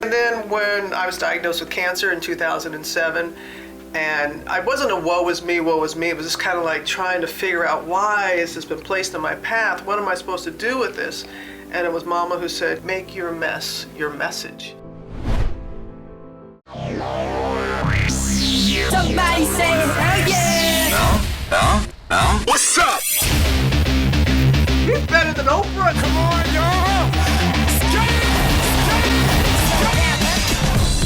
And then when I was diagnosed with cancer in 2007, and I wasn't a woe is me, woe is me. It was just kind of like trying to figure out, why has this been placed in my path? What am I supposed to do with this? And it was Mama who said, make your mess your message. Somebody say hell yeah! No? What's up? He's better than Oprah. Come on, y'all!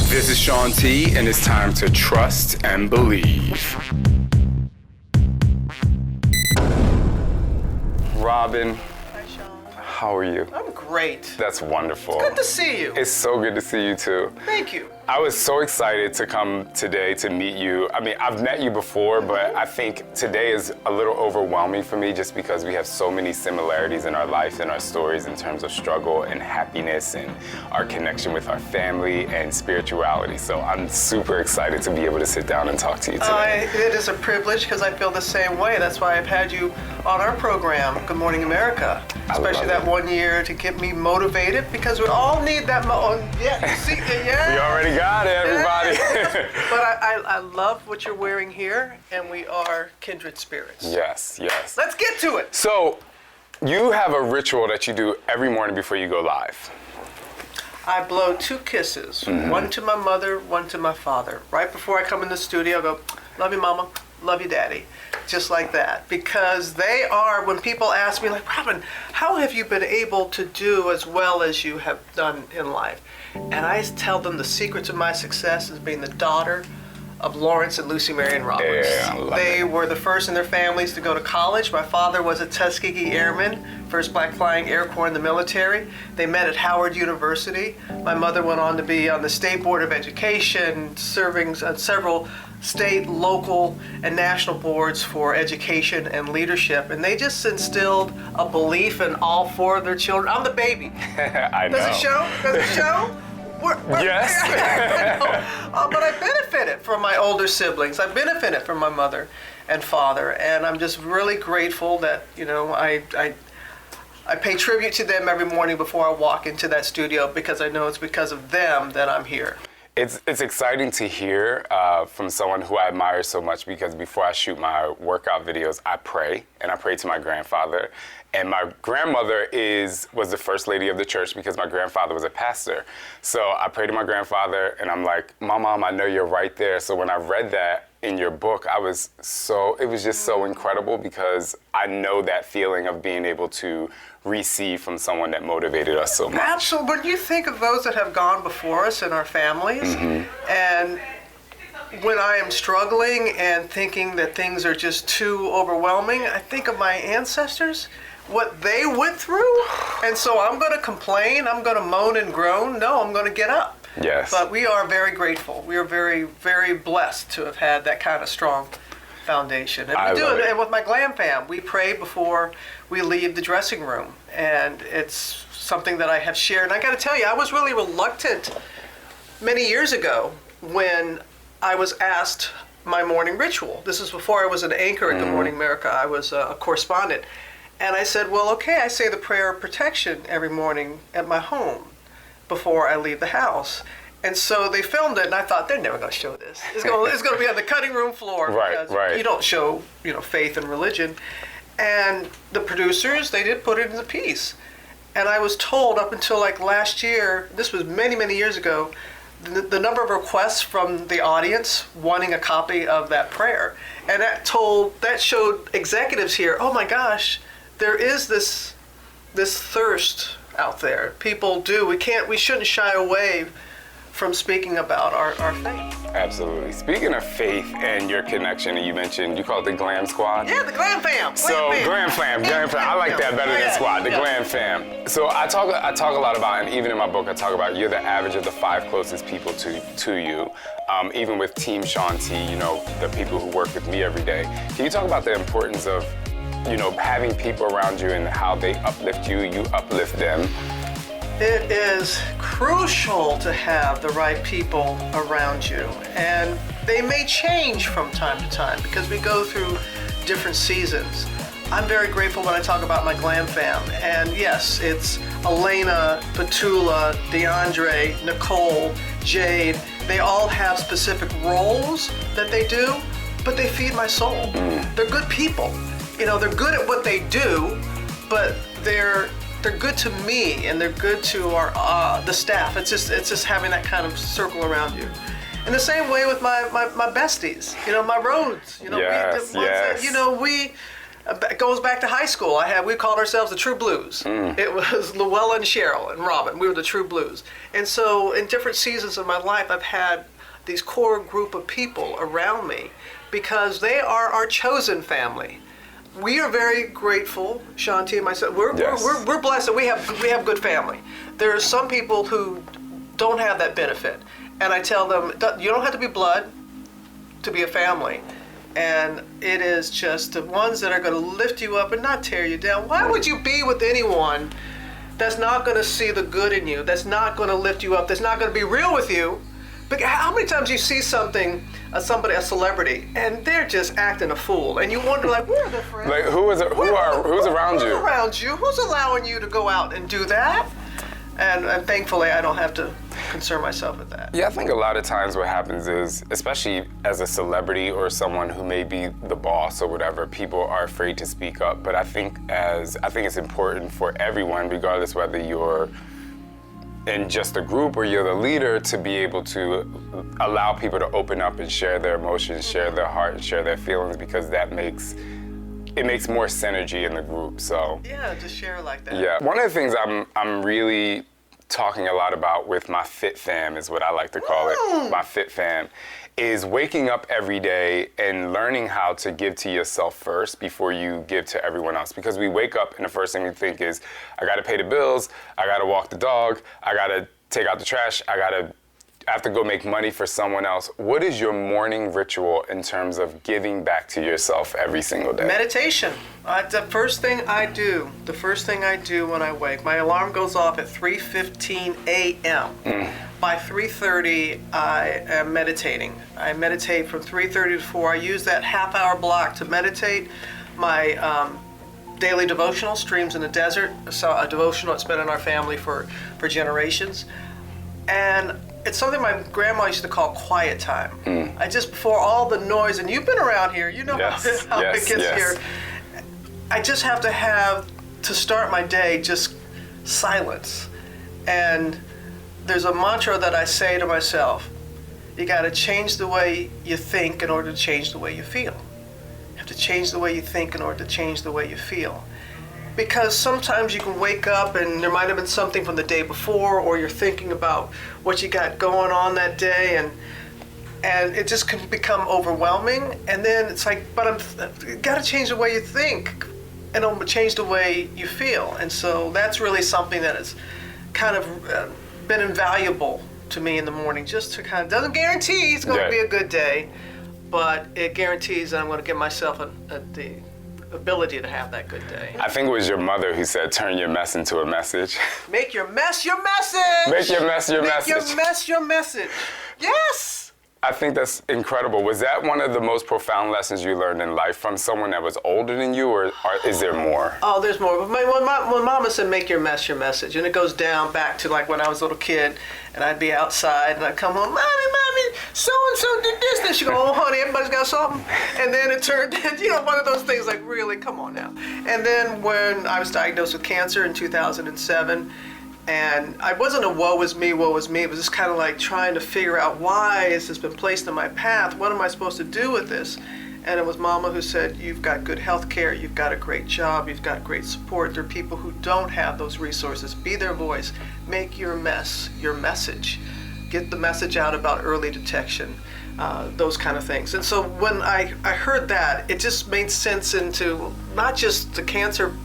This is Shaun T, and it's time to trust and believe. Robin, Hi, Shaun. how are you? I'm great. That's wonderful. Good to see you. It's so good to see you too. Thank you. I was so excited to come today to meet you. I mean, I've met you before, but I think today is a little overwhelming for me just because we have so many similarities in our life and our stories in terms of struggle and happiness and our connection with our family and spirituality. So I'm super excited to be able to sit down and talk to you today. It is a privilege because I feel the same way. That's why I've had you on our program, Good Morning America. Especially that 1 year to get me motivated, because we all need that. Yeah, see, yeah. We already got it, everybody. But I love what you're wearing here, and we are kindred spirits. Yes. Let's get to it. So, you have a ritual that you do every morning before you go live. I blow 2 kisses, one to my mother, one to my father. Right before I come in the studio, I go, love you, Mama, love you, Daddy. Just like that. Because they are, when people ask me, like, Robin, how have you been able to do as well as you have done in life? And I tell them the secret to my success is being the daughter of Lawrence and Lucy Marion Roberts. Yeah, they were the first in their families to go to college. My father was a Tuskegee Airman, first black flying Air Corps in the military. They met at Howard University. My mother went on to be on the State Board of Education, serving on several state, local, and national boards for education and leadership. And they just instilled a belief in all 4 of their children. I'm the baby. I know. Does it show? Does it show? Yes. But I benefited from my older siblings. I benefited from my mother and father, and I'm just really grateful that, you know, I pay tribute to them every morning before I walk into that studio, because I know it's because of them that I'm here. It's exciting to hear from someone who I admire so much, because before I shoot my workout videos, I pray, and I pray to my grandfather. And my grandmother was the first lady of the church because my grandfather was a pastor. So I pray to my grandfather, and I'm like, my mom, I know you're right there. So when I read that in your book, it was just so incredible, because I know that feeling of being able to receive from someone that motivated us so much. Absolutely. When you think of those that have gone before us in our families, and when I am struggling and thinking that things are just too overwhelming, I think of my ancestors, what they went through, and so I'm going to complain, I'm going to moan and groan. No, I'm going to get up. Yes. But we are very grateful. We are very, very blessed to have had that kind of strong foundation. And we do it. And with my glam fam, we pray before we leave the dressing room, and it's something that I have shared. And I got to tell you, I was really reluctant many years ago when I was asked my morning ritual. This is before I was an anchor at Good Morning America. I was a correspondent. And I said, well, okay, I say the prayer of protection every morning at my home before I leave the house. And so they filmed it, and I thought, they're never going to show this. It's going to be on the cutting room floor. Right. You don't show, faith and religion. And the producers, they did put it in the piece. And I was told up until like last year, this was many, many years ago, the number of requests from the audience wanting a copy of that prayer. And that showed executives here, oh my gosh, there is this thirst out there. People do. We shouldn't shy away from speaking about our faith. Absolutely. Speaking of faith and your connection, and you call it the Glam Squad? Yeah, the Glam Fam. Glam Fam. I like that better than Squad, the Glam Fam. So I talk a lot about, and even in my book, I talk about you're the average of the 5 closest people to you. Even with Team Shaun T, the people who work with me every day. Can you talk about the importance of, having people around you and how they uplift you, you uplift them? It is crucial to have the right people around you, and they may change from time to time because we go through different seasons. I'm very grateful when I talk about my glam fam. And yes, it's Elena, Petula, DeAndre, Nicole, Jade. They all have specific roles that they do, but they feed my soul. They're good people. You know, they're good at what they do, but they're good to me, and they're good to our the staff. It's just having that kind of circle around you. In the same way with my besties, you know, my roads. You know, Yes, yes. you know, it goes back to high school. We called ourselves the True Blues. It was Luella and Cheryl and Robin. We were the True Blues. And so in different seasons of my life, I've had these core group of people around me because they are our chosen family. We are very grateful, Shanti and myself. We're blessed that we have good family. There are some people who don't have that benefit. And I tell them, you don't have to be blood to be a family. And it is just the ones that are going to lift you up and not tear you down. Why would you be with anyone that's not going to see the good in you, that's not going to lift you up, that's not going to be real with you? But how many times you see somebody, a celebrity, and they're just acting a fool, and you wonder, like, where are their friends? Like, who's around you? Who's around you? Who's allowing you to go out and do that? And thankfully, I don't have to concern myself with that. Yeah, I think a lot of times what happens is, especially as a celebrity or someone who may be the boss or whatever, people are afraid to speak up. But I think it's important for everyone, regardless whether you're in just a group or you're the leader, to be able to allow people to open up and share their emotions, share their heart, and share their feelings, because it makes more synergy in the group. So yeah, just share like that. Yeah, one of the things I'm really talking a lot about with my fit fam, is what I like to call it, my fit fam, is waking up every day and learning how to give to yourself first before you give to everyone else. Because we wake up and the first thing we think is, I gotta pay the bills, I gotta walk the dog, I gotta take out the trash, I have to go make money for someone else. What is your morning ritual in terms of giving back to yourself every single day? Meditation. The first thing I do when I wake, my alarm goes off at 3:15 a.m. By 3:30, I am meditating. I meditate from 3:30 to 4. I use that half-hour block to meditate. My daily devotional, Streams in the Desert, a devotional that's been in our family for generations. And it's something my grandma used to call quiet time. I just, before all the noise, and you've been around here, you know how it gets here. I just have to start my day, just silence. And there's a mantra that I say to myself: you gotta change the way you think in order to change the way you feel. You have to change the way you think in order to change the way you feel. Because sometimes you can wake up and there might have been something from the day before, or you're thinking about what you got going on that day, and it just can become overwhelming. And then it's like, you gotta change the way you think, and it'll change the way you feel. And so that's really something that has kind of been invaluable to me in the morning, just to kind of, doesn't guarantee it's going to be a good day, but it guarantees that I'm going to give myself the ability to have that good day. I think it was your mother who said, turn your mess into a message. Make your mess your message! Make your mess your message. Make your mess your message. Yes! I think that's incredible. Was that one of the most profound lessons you learned in life from someone that was older than you, or is there more? Oh, there's more. When Mama said, make your mess your message, and it goes down back to like when I was a little kid, and I'd be outside, and I'd come home, Mommy, so-and-so did this. And she'd go, oh, honey, everybody's got something. And then it turned into, one of those things like, really, come on now. And then when I was diagnosed with cancer in 2007, and I wasn't a woe is me. It was just kind of like trying to figure out, why has this been placed in my path? What am I supposed to do with this? And it was Mama who said, you've got good health care, you've got a great job, you've got great support. There are people who don't have those resources. Be their voice. Make your mess your message. Get the message out about early detection, those kind of things. And so when I heard that, it just made sense into not just the cancer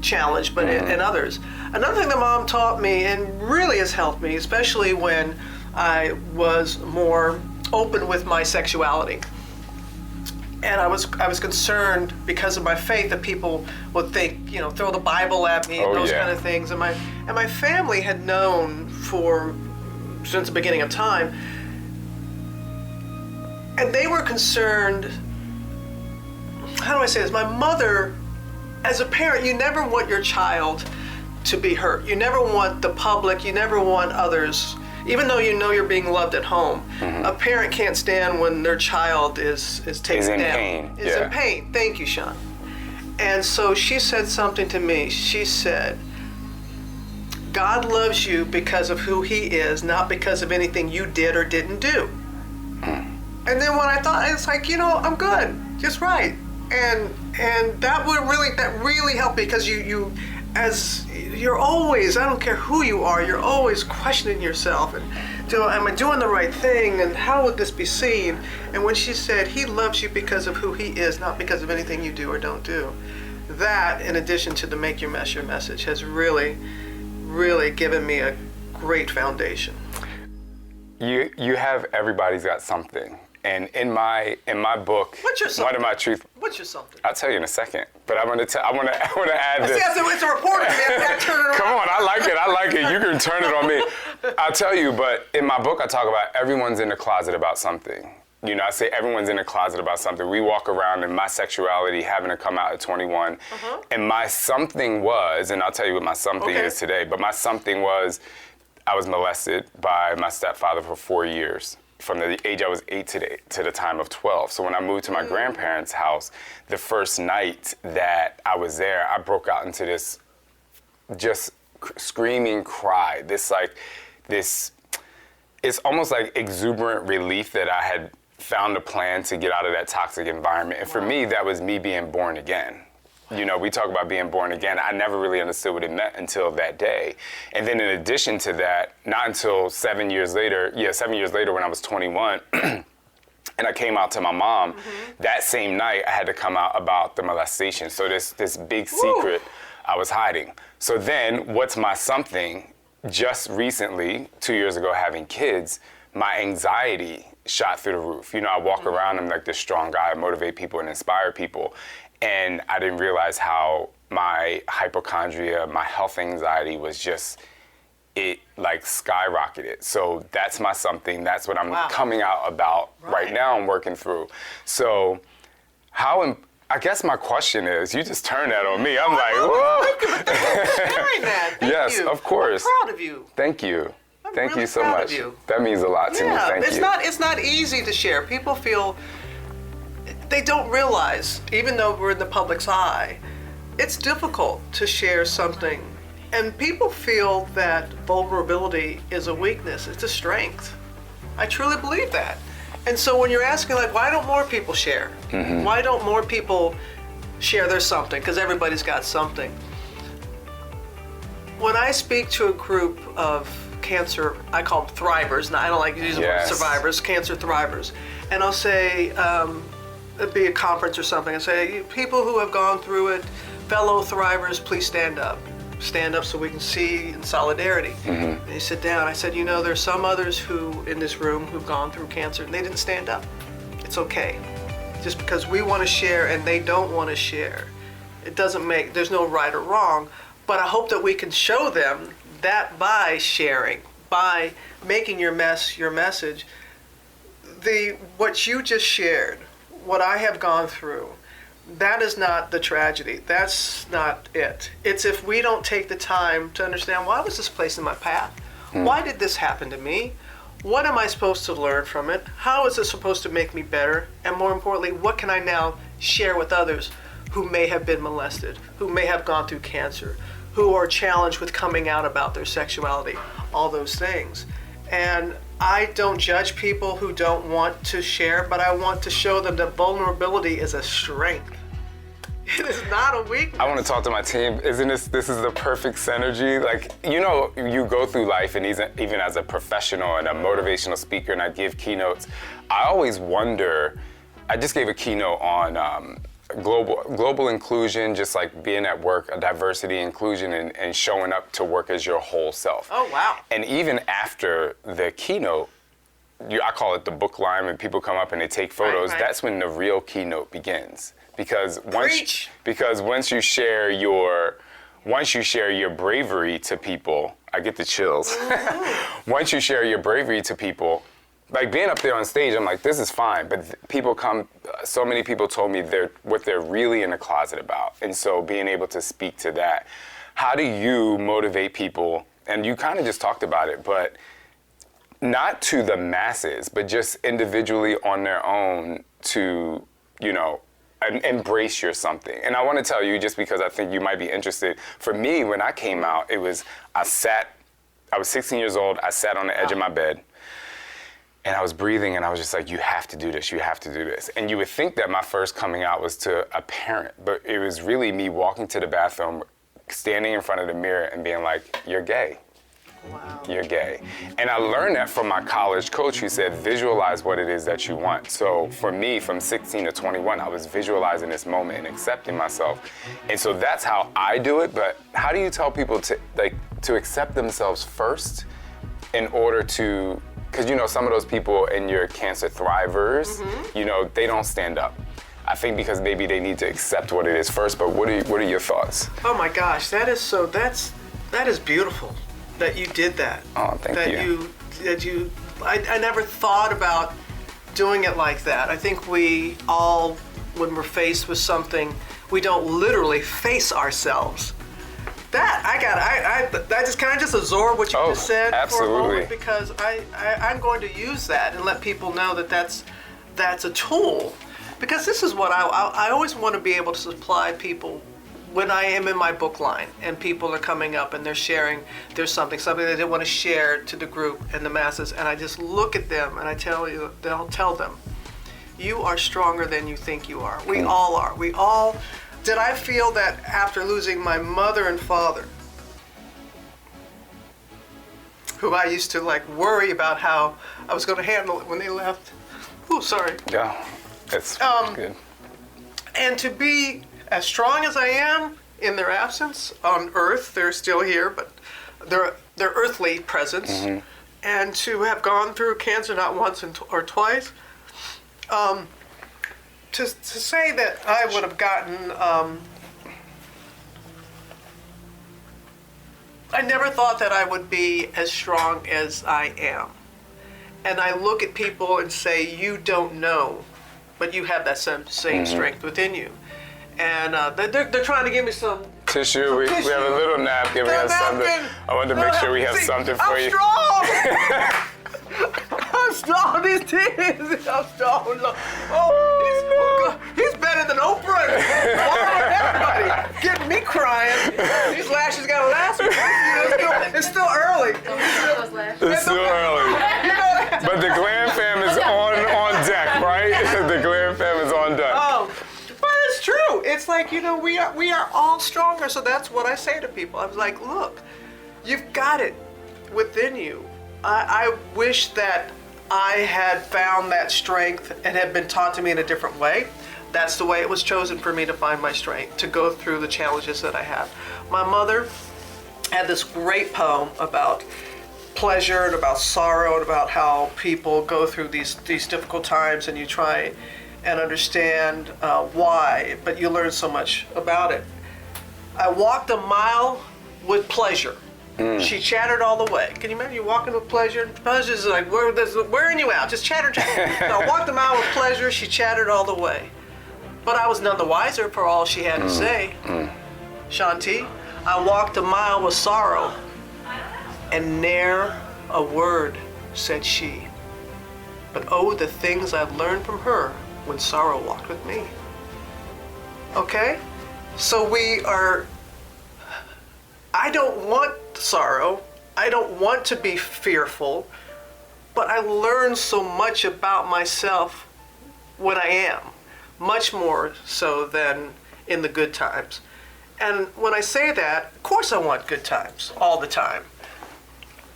challenge, but in others. Another thing that Mom taught me, and really has helped me, especially when I was more open with my sexuality. And I was concerned because of my faith that people would think, throw the Bible at me and those kind of things. And my family had known since the beginning of time. And they were concerned, how do I say this? My mother as a parent, you never want your child to be hurt. You never want the public, you never want others, even though you know you're being loved at home. A parent can't stand when their child is taken down. Is in pain. Thank you, Shaun. And so she said something to me. She said, God loves you because of who he is, not because of anything you did or didn't do. And then when I thought, it's like, I'm good, just right. And that really helped me, because you're always, I don't care who you are, you're always questioning yourself and am I doing the right thing, and how would this be seen? And when she said, he loves you because of who he is, not because of anything you do or don't do, that, in addition to the Make Your Mess Your message, has really, really given me a great foundation. You have Everybody's Got Something. And in my book, what's your something? What's your something? I'll tell you in a second. But I want to add this. It's a reporter, man. Turn it around. Come on, I like it. You can turn it on me. I'll tell you. But in my book, I talk about everyone's in the closet about something. I say everyone's in the closet about something. We walk around in my sexuality having to come out at 21, and my something was, and I'll tell you what my something is today. But my something was, I was molested by my stepfather for 4 years. From the age I was 8 to the time of 12. So when I moved to my grandparents' house, the first night that I was there, I broke out into this just screaming cry. It's almost like exuberant relief that I had found a plan to get out of that toxic environment. And for me, that was me being born again. We talk about being born again. I never really understood what it meant until that day. And then in addition to that, not until 7 years later when I was 21, and I came out to my mom, that same night I had to come out about the molestation. So this big secret I was hiding. So then what's my something? Just recently, 2 years ago, having kids, my anxiety shot through the roof. I walk around, I'm like this strong guy, I motivate people and inspire people. And I didn't realize how my hypochondria, my health anxiety was just, it like skyrocketed. So that's my something. That's what I'm coming out about right now and working through. So I guess my question is, you just turned that on me. I'm like, whoa. Thank you for sharing that. Thank you. Of course. I'm proud of you. Thank you. Thank really you so proud much. Of you. That means a lot to me. Thank you. It's not easy to share. People feel, they don't realize, even though we're in the public's eye, it's difficult to share something. And people feel that vulnerability is a weakness. It's a strength. I truly believe that. And so when you're asking, why don't more people share? Why don't more people share their something? Because everybody's got something. When I speak to a group of cancer, I call them thrivers, and I don't like using the word survivors, cancer thrivers. And I'll say, it'd be a conference or something, and say, people who have gone through it, fellow thrivers, please stand up. Stand up so we can see in solidarity. And they sit down. I said, there's some others who in this room who've gone through cancer and they didn't stand up. It's okay. Just because we want to share and they don't want to share, there's no right or wrong, but I hope that we can show them that by sharing, by making your mess your message, what you just shared, what I have gone through, that is not the tragedy. That's not it. It's if we don't take the time to understand, why was this placed in my path? Why did this happen to me? What am I supposed to learn from it? How is it supposed to make me better? And more importantly, what can I now share with others who may have been molested, who may have gone through cancer, who are challenged with coming out about their sexuality, all those things. And I don't judge people who don't want to share, but I want to show them that vulnerability is a strength. It is not a weakness. I want to talk to my team. This is the perfect synergy. You go through life, and even as a professional and a motivational speaker, and I give keynotes, I always wonder, I just gave a keynote on global inclusion, just like being at work, a diversity, inclusion, and showing up to work as your whole self. Oh, wow. And even after the keynote, I call it the book line, when people come up and they take photos, that's when the real keynote begins. Because once you share your bravery to people, I get the chills. Once you share your bravery to people, like being up there on stage, I'm like, this is fine. But people come, so many people told me what they're really in the closet about. And so being able to speak to that, how do you motivate people? And you kind of just talked about it, but not to the masses, but just individually on their own to, you know, embrace your something. And I want to tell you, just because I think you might be interested, for me, when I came out, I was 16 years old, I sat on the edge of my bed, and I was breathing, and I was just like, you have to do this, you have to do this. And you would think that my first coming out was to a parent, but it was really me walking to the bathroom, standing in front of the mirror and being like, you're gay. Wow. You're gay. And I learned that from my college coach who said, visualize what it is that you want. So for me, from 16 to 21, I was visualizing this moment and accepting myself. And so that's how I do it. But how do you tell people to accept themselves first in order to, because you know, some of those people in your cancer thrivers, you know, they don't stand up. I think because maybe they need to accept what it is first, but what are your thoughts? Oh my gosh, that is beautiful. That you did that. Oh, thank you. I never thought about doing it like that. I think we all, when we're faced with something, we don't literally face ourselves. I just kind of just absorb what you just said for a moment, because I'm going to use that and let people know that that's a tool. Because this is what I always want to be able to supply people when I am in my book line and people are coming up and they're sharing there's something that they want to share to the group and the masses, and I just look at them and I'll tell them, you are stronger than you think you are. We all are. Did I feel that after losing my mother and father, who I used to like worry about how I was going to handle it when they left? Oh, sorry. Yeah, that's good. And to be as strong as I am in their absence on Earth, they're still here, but their earthly presence, and to have gone through cancer not once or twice, to say that I would have gotten, I never thought that I would be as strong as I am. And I look at people and say, you don't know, but you have that same strength within you. And they're trying to give me some tissue. We have a little napkin. We have something. I wanted to make sure we have something for you. I'm strong. These tears. I'm strong. Oh, he's better than Oprah. Everybody getting me crying. These lashes gotta last me. It's still early. It's still early. But the Glam fam is on deck, right? The Glam fam is on deck. But it's true. It's like, you know, we are all stronger. So that's what I say to people. I was like, look, you've got it within you. I wish that I had found that strength and had been taught to me in a different way. That's the way it was chosen for me to find my strength, to go through the challenges that I have. My mother had this great poem about pleasure and about sorrow and about how people go through these difficult times, and you try and understand why, but you learn so much about it. I walked a mile with pleasure. She chattered all the way. Can you imagine you walking with pleasure? Pleasure's like, wearing you out, just chatter. So I walked a mile with pleasure, she chattered all the way. But I was none the wiser for all she had to say. Shanti, I walked a mile with sorrow, and ne'er a word said she. But oh, the things I've learned from her when sorrow walked with me. Okay? So I don't want sorrow. I don't want to be fearful, but I learn so much about myself when I am, much more so than in the good times. And when I say that, of course I want good times all the time.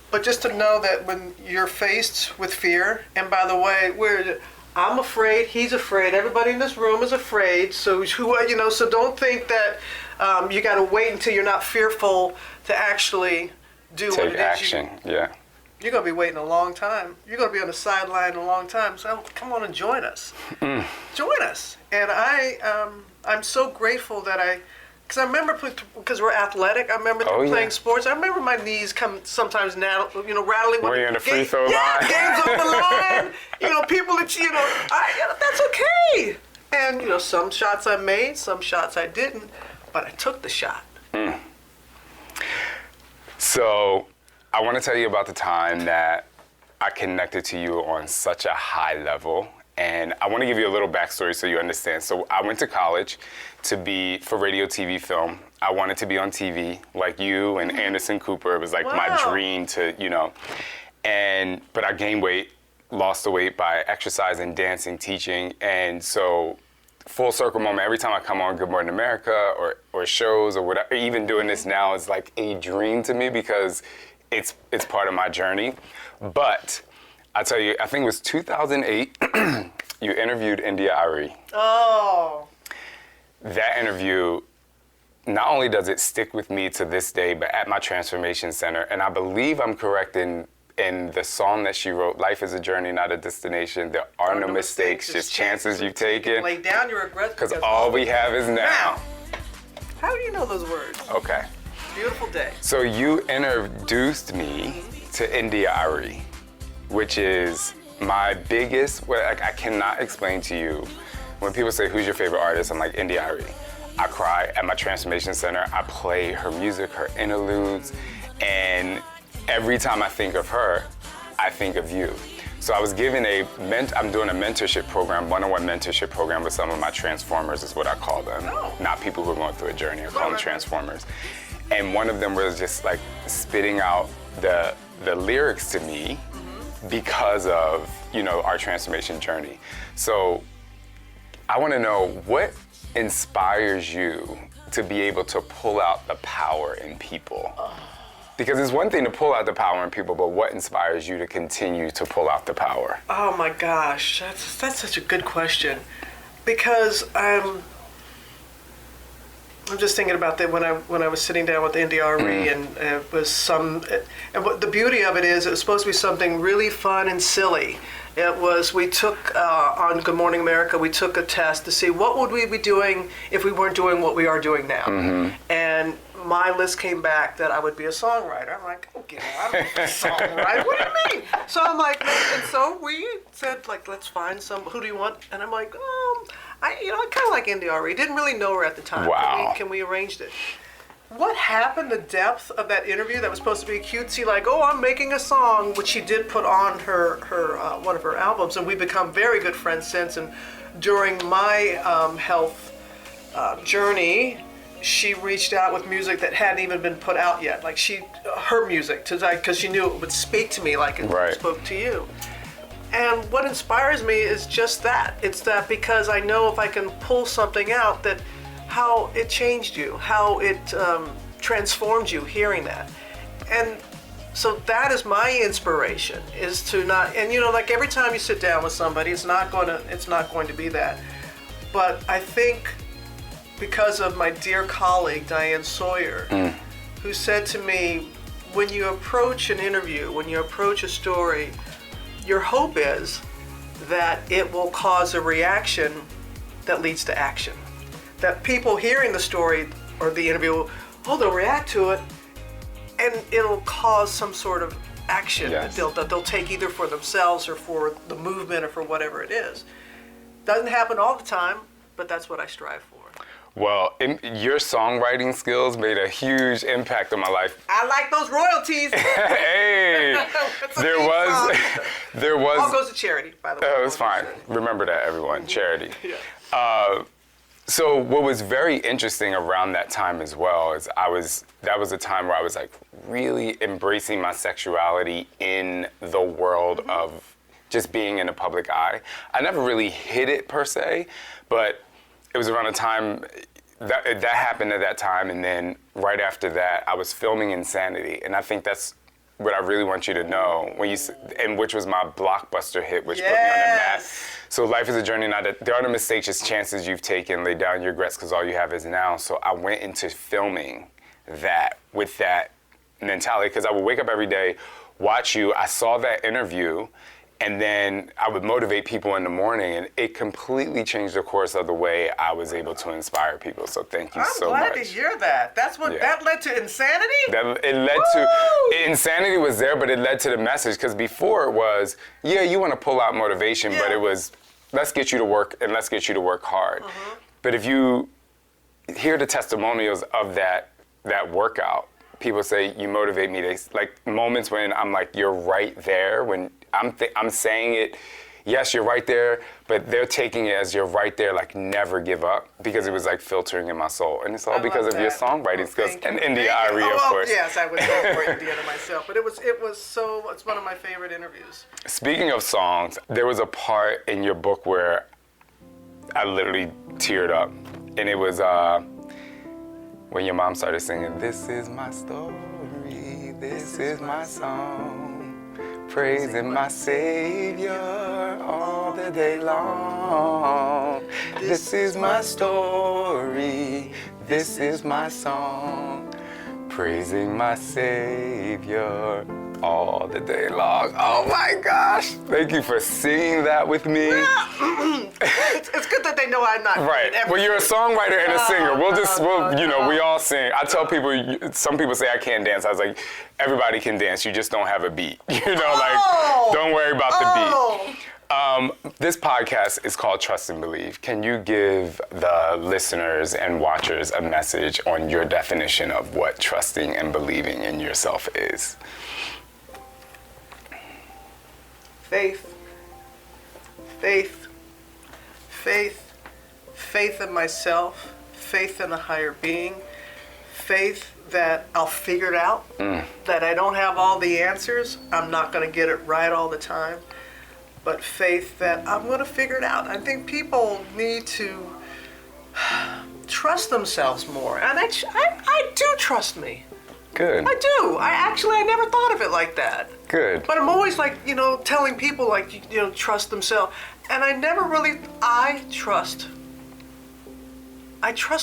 But just to know that when you're faced with fear, and by the way, I'm afraid, he's afraid, everybody in this room is afraid, so so don't think that you got to wait until you're not fearful to actually do what it is. Take action, yeah. You're going to be waiting a long time. You're going to be on the sideline a long time, so come on and join us. Join us. And I'm so grateful that I because I remember, because we're athletic, I remember playing sports. I remember my knees sometimes rattling. Were you in the free throw line? Yeah, games on the line. People that, that's okay. And, some shots I made, some shots I didn't, but I took the shot. So I want to tell you about the time that I connected to you on such a high level. And I want to give you a little backstory so you understand. So I went to college for radio, TV, film. I wanted to be on TV like you and Anderson Cooper. It was like my dream to, but I gained weight, lost the weight by exercising, dancing, teaching. And so full circle moment, every time I come on Good Morning America or shows or whatever, even doing this now is like a dream to me because it's part of my journey. But I tell you, I think it was 2008, you interviewed India Arie. Oh. That interview, not only does it stick with me to this day, but at my transformation center, and I believe I'm correct in the song that she wrote, Life is a Journey, Not a Destination. There are no mistakes, just chances you've taken. Lay down your regrets because all we have is now. How do you know those words? Okay. Beautiful day. So you introduced me to India Arie, which is my biggest, I cannot explain to you. When people say, who's your favorite artist? I'm like, India Arie. I cry at my transformation center. I play her music, her interludes, and every time I think of her, I think of you. So I was given I'm doing a mentorship program, one-on-one mentorship program with some of my transformers is what I call them. Oh. Not people who are going through a journey, I call them transformers. And one of them was just like spitting out the lyrics to me because of, our transformation journey. So I want to know what inspires you to be able to pull out the power in people? Because it's one thing to pull out the power in people, but what inspires you to continue to pull out the power? Oh my gosh, that's such a good question. Because I'm just thinking about that when I was sitting down with India Arie, and it was and what the beauty of it is, it was supposed to be something really fun and silly. It was, we took, on Good Morning America, we took a test to see what would we be doing if we weren't doing what we are doing now. And my list came back that I would be a songwriter. I'm like, okay, I'm a songwriter. What do you mean? So I'm like, and so we said, like, let's find who do you want? And I'm like, I kind of like India Arie. Didn't really know her at the time. Wow. Can we arrange it? What happened, the depth of that interview that was supposed to be cutesy, like, oh, I'm making a song, which she did put on her one of her albums, and we've become very good friends since. And during my health journey, she reached out with music that hadn't even been put out yet, like her music, because she knew it would speak to me like it spoke to you. And what inspires me is just that. It's that because I know if I can pull something out, that how it changed you, how it transformed you hearing that. And so that is my inspiration, is to not, and like every time you sit down with somebody, it's not going to be that. But I think because of my dear colleague, Diane Sawyer, who said to me, when you approach an interview, when you approach a story, your hope is that it will cause a reaction that leads to action. That people hearing the story or the interview, they'll react to it, and it'll cause some sort of action that they'll take either for themselves or for the movement or for whatever it is. Doesn't happen all the time, but that's what I strive for. Well, your songwriting skills made a huge impact on my life. I like those royalties. Hey, there was. All goes to charity, by the way. Oh, it's fine. Remember that, everyone. Charity. Yeah. So what was very interesting around that time as well is that was a time where I was like really embracing my sexuality in the world of just being in the public eye. I never really hid it per se, but it was around a time that happened at that time, and then right after that, I was filming Insanity, and I think that's what I really want you to know, which was my blockbuster hit, which put me on the map. So life is a journey, there are no mistakes, just chances you've taken. Lay down your regrets, because all you have is now. So I went into filming that with that mentality, because I would wake up every day, watch you. I saw that interview, And then I would motivate people in the morning, and it completely changed the course of the way I was able to inspire people. So thank you so much. I'm glad to hear that. That's what that led to Insanity? It led to Insanity was there, but it led to the message, because before it was, you want to pull out motivation, but it was, let's get you to work and let's get you to work hard. But if you hear the testimonials of that workout, people say, you motivate me. They like moments when I'm like, you're right there. When I'm saying it, yes, you're right there, but they're taking it as you're right there, like never give up, because it was like filtering in my soul. And it's all because of your songwriting skills and India Arie, of course. Yes, I would go for India myself, but it's one of my favorite interviews. Speaking of songs, there was a part in your book where I literally teared up, and it was when your mom started singing, "This is my story, this is my song, praising my Savior all the day long. This is my story, this is my song, praising my Savior all the day long." Oh my gosh! Thank you for singing that with me. It's good that they know I'm not right. Well, you're a songwriter and a singer. We all sing. I tell people, some people say I can't dance. I was like, everybody can dance. You just don't have a beat. Don't worry about the beat. This podcast is called Trust and Believe. Can you give the listeners and watchers a message on your definition of what trusting and believing in yourself is? Faith in myself, faith in a higher being, faith that I'll figure it out, that I don't have all the answers, I'm not going to get it right all the time, but faith that I'm going to figure it out. I think people need to trust themselves more, and I do trust me. Good. I do. I never thought of it like that. Good. But I'm always like, telling people like, trust themselves. And I trust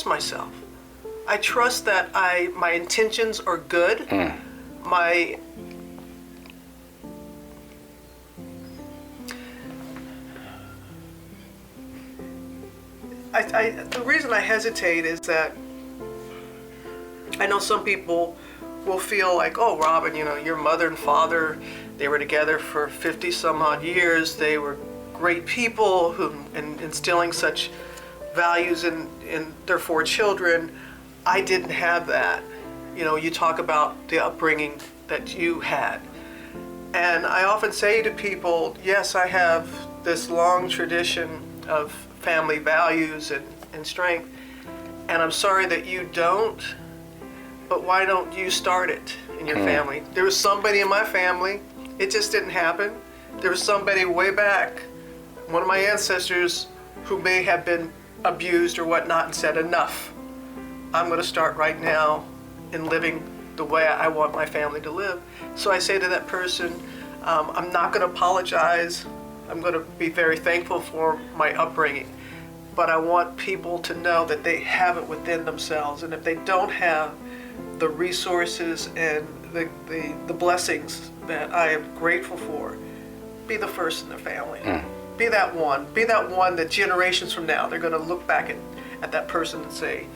myself. I trust that my intentions are good. The reason I hesitate is that I know some people will feel like, oh, Robin, your mother and father, they were together for 50 some odd years. They were great people and instilling such values in their 4 children. I didn't have that. You talk about the upbringing that you had. And I often say to people, yes, I have this long tradition of family values and strength, and I'm sorry that you don't. But why don't you start it in your family? There was somebody in my family, it just didn't happen. There was somebody way back, one of my ancestors, who may have been abused or whatnot, and said, enough. I'm going to start right now in living the way I want my family to live. So I say to that person, I'm not going to apologize. I'm going to be very thankful for my upbringing. But I want people to know that they have it within themselves. And if they don't have the resources and the blessings that I am grateful for, be the first in their family. Be that one that generations from now, they're going to look back at that person and say,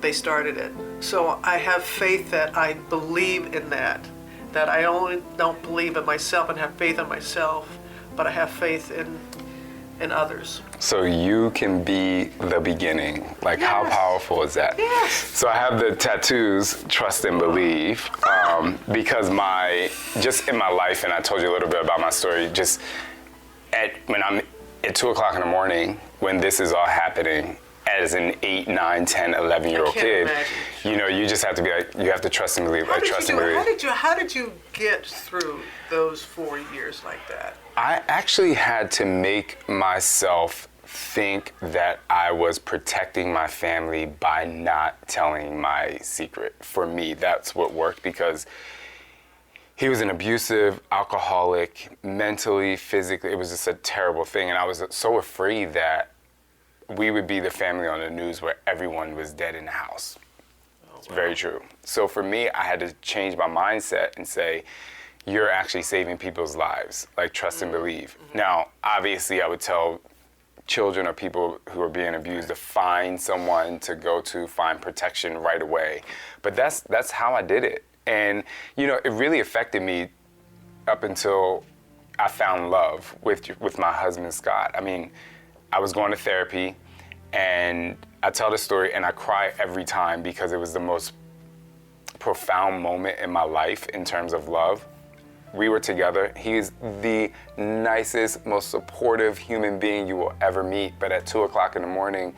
they started it. So I have faith that I believe in that I only don't believe in myself and have faith in myself, but I have faith in others. So you can be the beginning. Like, yes. How powerful is that? Yes. So I have the tattoos, Trust and Believe, because just in my life, and I told you a little bit about my story, just when I'm at 2 o'clock in the morning, when this is all happening, as an 8, 9, 10, 11-year-old kid, you just have to be like, you have to trust and believe. How did you get through those 4 years like that? I actually had to make myself think that I was protecting my family by not telling my secret. For me, that's what worked, because he was an abusive alcoholic, mentally, physically. It was just a terrible thing. And I was so afraid that we would be the family on the news where everyone was dead in the house. It's very true. So for me, I had to change my mindset and say, you're actually saving people's lives. Like, trust and believe. Now, obviously, I would tell children or people who are being abused to find someone to go to, find protection right away. But that's how I did it. And, you know, it really affected me up until I found love with my husband, Scott. I mean, I was going to therapy, and I tell the story and I cry every time because it was the most profound moment in my life in terms of love. We were together. He's the nicest, most supportive human being you will ever meet. But at 2 o'clock in the morning,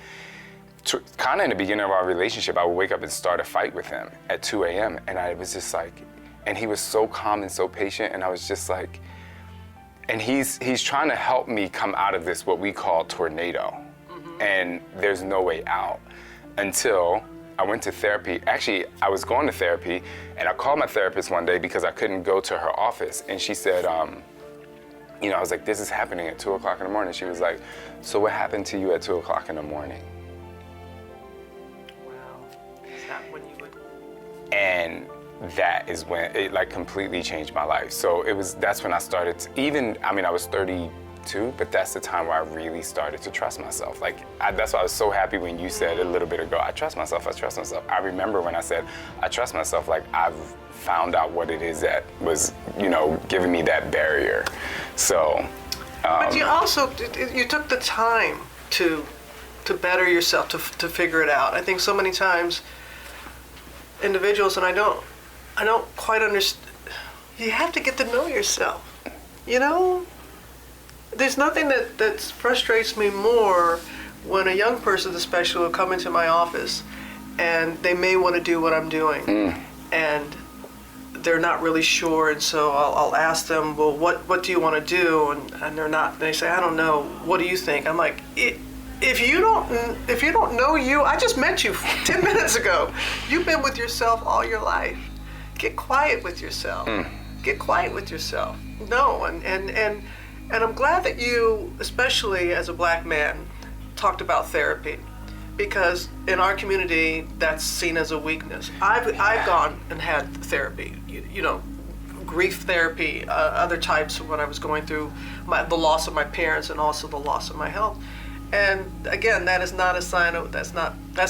kind of in the beginning of our relationship, I would wake up and start a fight with him at 2 a.m. And I was just like, and he was so calm and so patient. And I was just like, and he's trying to help me come out of this, what we call tornado. And there's no way out until I went to therapy. Actually, I was going to therapy, and I called my therapist one day because I couldn't go to her office. And she said, you know, I was like, this is happening at 2 o'clock in the morning. She was like, so what happened to you at 2 o'clock in the morning? Wow. Is that when you would? And that is when it like completely changed my life. So that's when I started I was 32, but that's the time where I really started to trust myself. Like, that's why I was so happy when you said a little bit ago, I trust myself. I remember when I said, I trust myself, like I've found out what it is that was, you know, giving me that barrier. So. But you also, you took the time to better yourself, to figure it out. I think so many times individuals, and I don't quite understand, you have to get to know yourself, you know? There's nothing that frustrates me more when a young person especially will come into my office and they may want to do what I'm doing and they're not really sure, and so I'll ask them, well, what do you want to do? And they're not, they say, I don't know, what do you think? I'm like, if you don't know you, I just met you 10 minutes ago. You've been with yourself all your life. Get quiet with yourself. Get quiet with yourself. No, and I'm glad that you, especially as a black man, talked about therapy, because in our community, that's seen as a weakness. I've gone and had therapy, you know, grief therapy, other types when I was going through the loss of my parents and also the loss of my health. And again, that is not a sign of, that's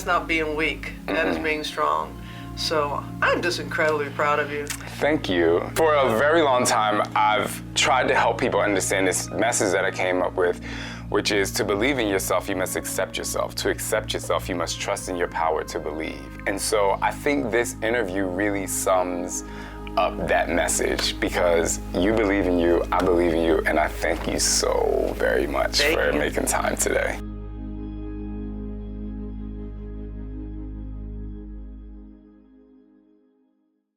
not being weak. That is being strong. So I'm just incredibly proud of you. Thank you. For a very long time, I've tried to help people understand this message that I came up with, which is to believe in yourself, you must accept yourself. To accept yourself, you must trust in your power to believe. And so I think this interview really sums up that message, because you believe in you, I believe in you, and I thank you so very much for making time today.